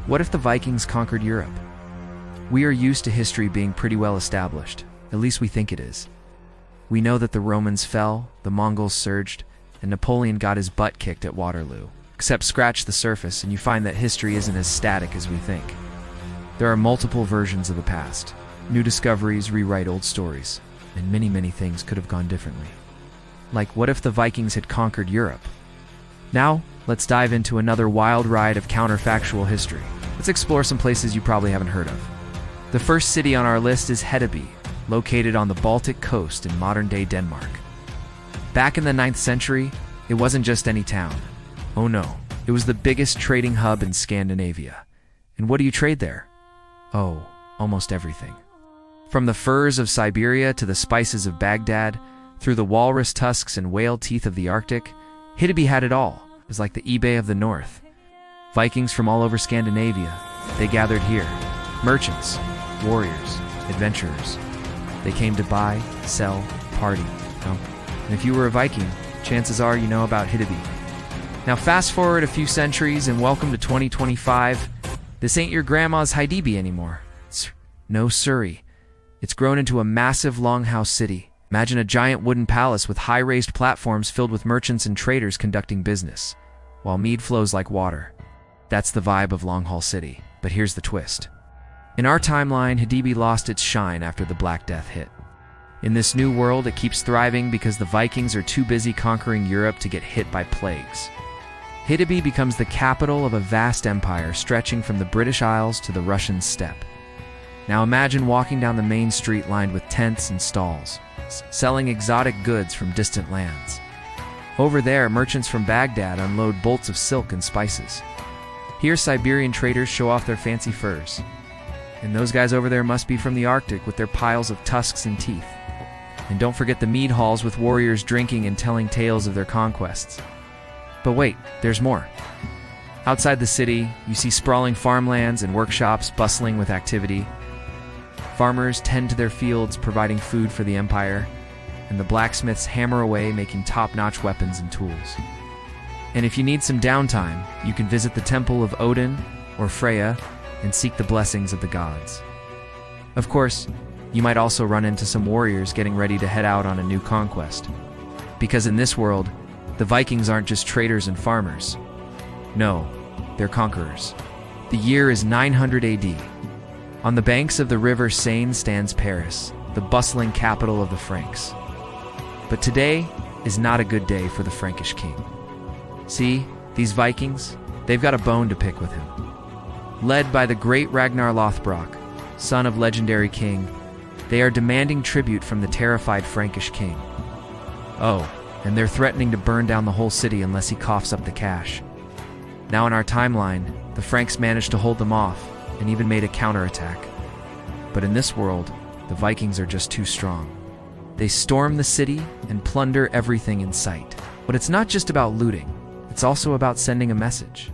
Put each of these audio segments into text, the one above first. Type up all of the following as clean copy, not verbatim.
What if the Vikings conquered Europe? We are used to history being pretty well established, at least we think it is. We know that the Romans fell, the Mongols surged, and Napoleon got his butt kicked at Waterloo. Except scratch the surface and you find that history isn't as static as we think. There are multiple versions of the past. New discoveries rewrite old stories, and many things could have gone differently. Like, what if the Vikings had conquered Europe? Now, let's dive into another wild ride of counterfactual history. Let's explore some places you probably haven't heard of. The first city on our list is Hedeby, located on the Baltic coast in modern-day Denmark. Back in the 9th century, it wasn't just any town. Oh no, it was the biggest trading hub in Scandinavia. And what do you trade there? Oh, almost everything. From the furs of Siberia to the spices of Baghdad, through the walrus tusks and whale teeth of the Arctic, Hedeby had it all. It was like the eBay of the North. Vikings from all over Scandinavia, they gathered here. Merchants, warriors, adventurers. They came to buy, sell, party. And if you were a Viking, chances are you know about Hedeby. Now fast forward a few centuries and welcome to 2025. This ain't your grandma's Hedeby anymore. No siree. It's grown into a massive longhouse city. Imagine a giant wooden palace with high-raised platforms filled with merchants and traders conducting business, while mead flows like water. That's the vibe of Longhall City. But here's the twist. In our timeline, Hedeby lost its shine after the Black Death hit. In this new world, it keeps thriving because the Vikings are too busy conquering Europe to get hit by plagues. Hedeby becomes the capital of a vast empire stretching from the British Isles to the Russian steppe. Now imagine walking down the main street lined with tents and stalls, selling exotic goods from distant lands. Over there, merchants from Baghdad unload bolts of silk and spices. Here, Siberian traders show off their fancy furs. And those guys over there must be from the Arctic with their piles of tusks and teeth. And don't forget the mead halls with warriors drinking and telling tales of their conquests. But wait, there's more. Outside the city, you see sprawling farmlands and workshops bustling with activity. Farmers tend to their fields, providing food for the empire, and the blacksmiths hammer away, making top-notch weapons and tools. And if you need some downtime, you can visit the Temple of Odin or Freya and seek the blessings of the gods. Of course, you might also run into some warriors getting ready to head out on a new conquest. Because in this world, the Vikings aren't just traders and farmers. No, they're conquerors. The year is 900 AD. On the banks of the river Seine stands Paris, the bustling capital of the Franks. But today is not a good day for the Frankish king. See, these Vikings, they've got a bone to pick with him. Led by the great Ragnar Lothbrok, son of legendary king, they are demanding tribute from the terrified Frankish king. Oh, and they're threatening to burn down the whole city unless he coughs up the cash. Now in our timeline, the Franks managed to hold them off and even made a counterattack. But in this world, the Vikings are just too strong. They storm the city and plunder everything in sight. But it's not just about looting, it's also about sending a message.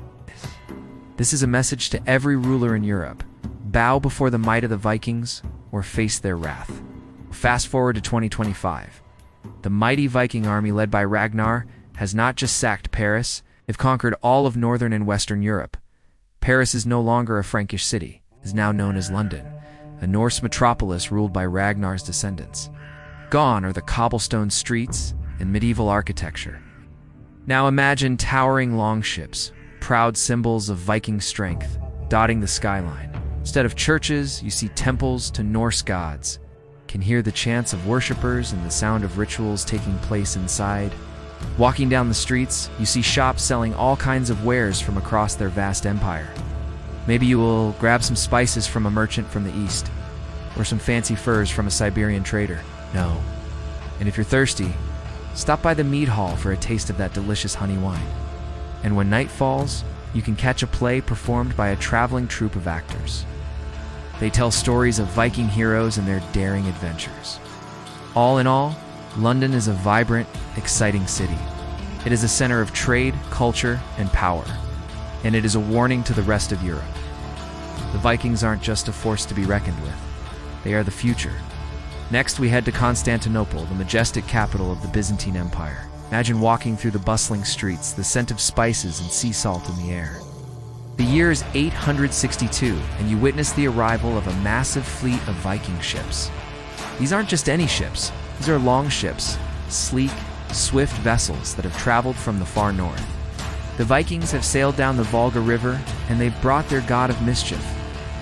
This is a message to every ruler in Europe. Bow before the might of the Vikings or face their wrath. Fast forward to 2025. The mighty Viking army led by Ragnar has not just sacked Paris, they've conquered all of northern and western Europe. Paris is no longer a Frankish city, it is now known as London, a Norse metropolis ruled by Ragnar's descendants. Gone are the cobblestone streets and medieval architecture. Now imagine towering longships, proud symbols of Viking strength, dotting the skyline. Instead of churches, you see temples to Norse gods. Can hear the chants of worshippers and the sound of rituals taking place inside. Walking down the streets, you see shops selling all kinds of wares from across their vast empire. Maybe you will grab some spices from a merchant from the east, or some fancy furs from a Siberian trader. No. And if you're thirsty, stop by the mead hall for a taste of that delicious honey wine. And when night falls, you can catch a play performed by a traveling troupe of actors. They tell stories of Viking heroes and their daring adventures. All in all, London is a vibrant, exciting city. It is a center of trade, culture, and power. And it is a warning to the rest of Europe. The Vikings aren't just a force to be reckoned with. They are the future. Next, we head to Constantinople, the majestic capital of the Byzantine Empire. Imagine walking through the bustling streets, the scent of spices and sea salt in the air. The year is 862, and you witness the arrival of a massive fleet of Viking ships. These aren't just any ships. These are long ships, sleek, swift vessels that have traveled from the far north. The Vikings have sailed down the Volga River, and they've brought their god of mischief,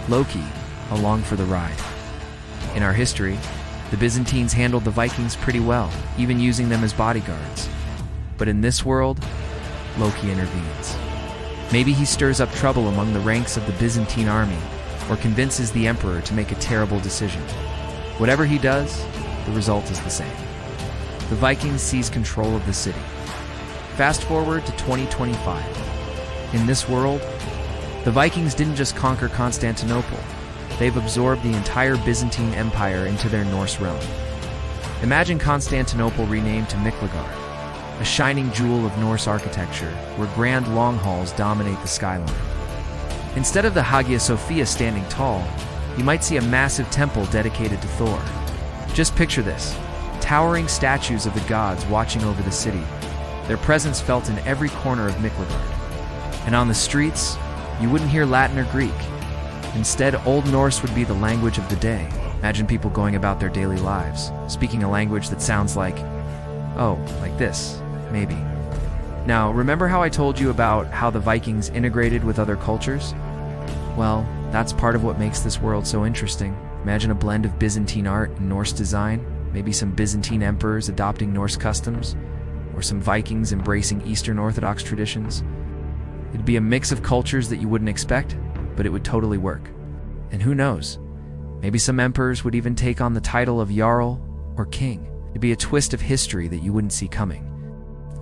Loki, along for the ride. In our history, the Byzantines handled the Vikings pretty well, even using them as bodyguards. But in this world, Loki intervenes. Maybe he stirs up trouble among the ranks of the Byzantine army, or convinces the emperor to make a terrible decision. Whatever he does, the result is the same. The Vikings seize control of the city. Fast forward to 2025. In this world, the Vikings didn't just conquer Constantinople. They've absorbed the entire Byzantine Empire into their Norse realm. Imagine Constantinople renamed to Miklagard, a shining jewel of Norse architecture where grand long halls dominate the skyline. Instead of the Hagia Sophia standing tall, you might see a massive temple dedicated to Thor. Just picture this, towering statues of the gods watching over the city, their presence felt in every corner of Miklagard. And on the streets, you wouldn't hear Latin or Greek. Instead, Old Norse would be the language of the day. Imagine people going about their daily lives, speaking a language that sounds like, oh, like this. Maybe. Now, remember how I told you about how the Vikings integrated with other cultures? Well, that's part of what makes this world so interesting. Imagine a blend of Byzantine art and Norse design, maybe some Byzantine emperors adopting Norse customs, or some Vikings embracing Eastern Orthodox traditions. It'd be a mix of cultures that you wouldn't expect, but it would totally work. And who knows? Maybe some emperors would even take on the title of Jarl or King. It'd be a twist of history that you wouldn't see coming.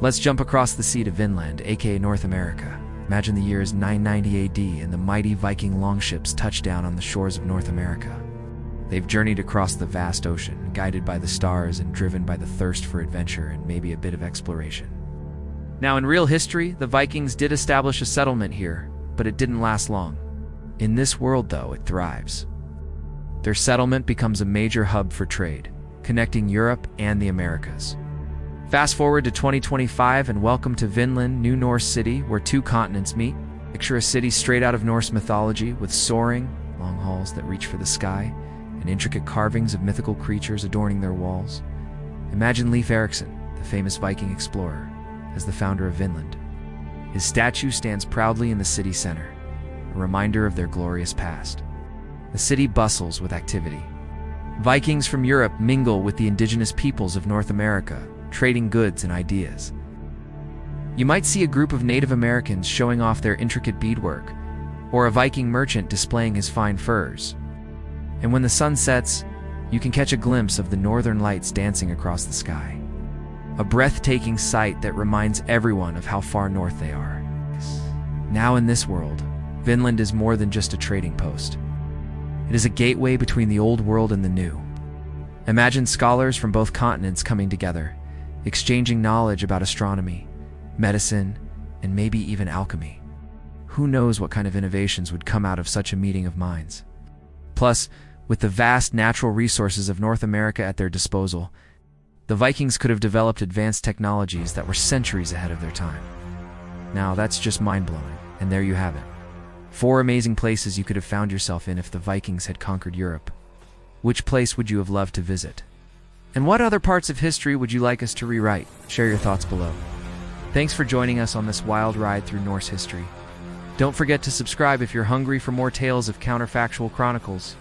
Let's jump across the sea to Vinland, aka North America. Imagine the year is 990 AD and the mighty Viking longships touch down on the shores of North America. They've journeyed across the vast ocean, guided by the stars and driven by the thirst for adventure and maybe a bit of exploration. Now, in real history, the Vikings did establish a settlement here, but it didn't last long. In this world, though, it thrives. Their settlement becomes a major hub for trade, connecting Europe and the Americas. Fast forward to 2025 and welcome to Vinland, New Norse City, where two continents meet. Picture a city straight out of Norse mythology with soaring, long halls that reach for the sky and intricate carvings of mythical creatures adorning their walls. Imagine Leif Erikson, the famous Viking explorer, as the founder of Vinland. His statue stands proudly in the city center, a reminder of their glorious past. The city bustles with activity. Vikings from Europe mingle with the indigenous peoples of North America, trading goods and ideas. You might see a group of Native Americans showing off their intricate beadwork, or a Viking merchant displaying his fine furs. And when the sun sets, you can catch a glimpse of the northern lights dancing across the sky. A breathtaking sight that reminds everyone of how far north they are. Now in this world, Vinland is more than just a trading post. It is a gateway between the old world and the new. Imagine scholars from both continents coming together, exchanging knowledge about astronomy, medicine, and maybe even alchemy. Who knows what kind of innovations would come out of such a meeting of minds? Plus, with the vast natural resources of North America at their disposal, the Vikings could have developed advanced technologies that were centuries ahead of their time. Now, that's just mind-blowing, and there you have it. 4 amazing places you could have found yourself in if the Vikings had conquered Europe. Which place would you have loved to visit? And what other parts of history would you like us to rewrite? Share your thoughts below. Thanks for joining us on this wild ride through Norse history. Don't forget to subscribe if you're hungry for more tales of counterfactual chronicles.